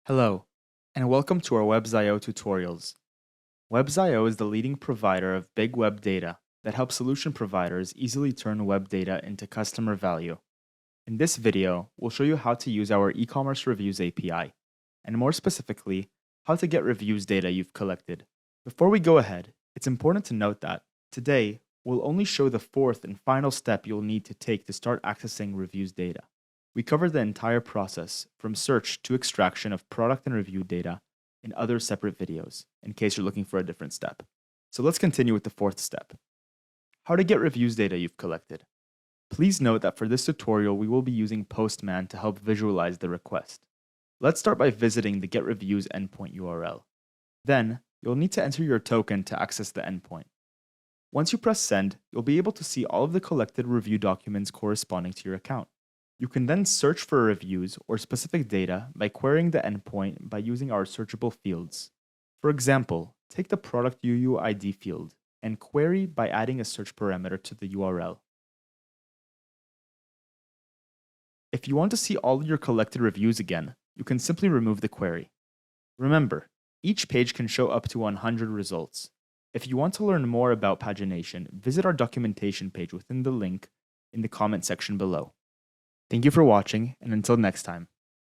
Hello, and welcome to our Webs.io tutorials. Webs.io is the leading provider of big web data that helps solution providers easily turn web data into customer value. In this video, we'll show you how to use our eCommerce Reviews API, and more specifically, how to get reviews data you've collected. Before we go ahead, it's important to note that today, we'll only show the fourth and final step you'll need to take to start accessing reviews data. We cover the entire process, from search to extraction of product and review data, in other separate videos, in case you're looking for a different step. So let's continue with the fourth step. How to get reviews data you've collected. Please note that for this tutorial, we will be using Postman to help visualize the request. Let's start by visiting the Get Reviews endpoint URL. Then, you'll need to enter your token to access the endpoint. Once you press Send, you'll be able to see all of the collected review documents corresponding to your account. You can then search for reviews or specific data by querying the endpoint by using our searchable fields. For example, take the product UUID field and query by adding a search parameter to the URL. If you want to see all of your collected reviews again, you can simply remove the query. Remember, each page can show up to 100 results. If you want to learn more about pagination, visit our documentation page within the link in the comment section below. Thank you for watching, and until next time.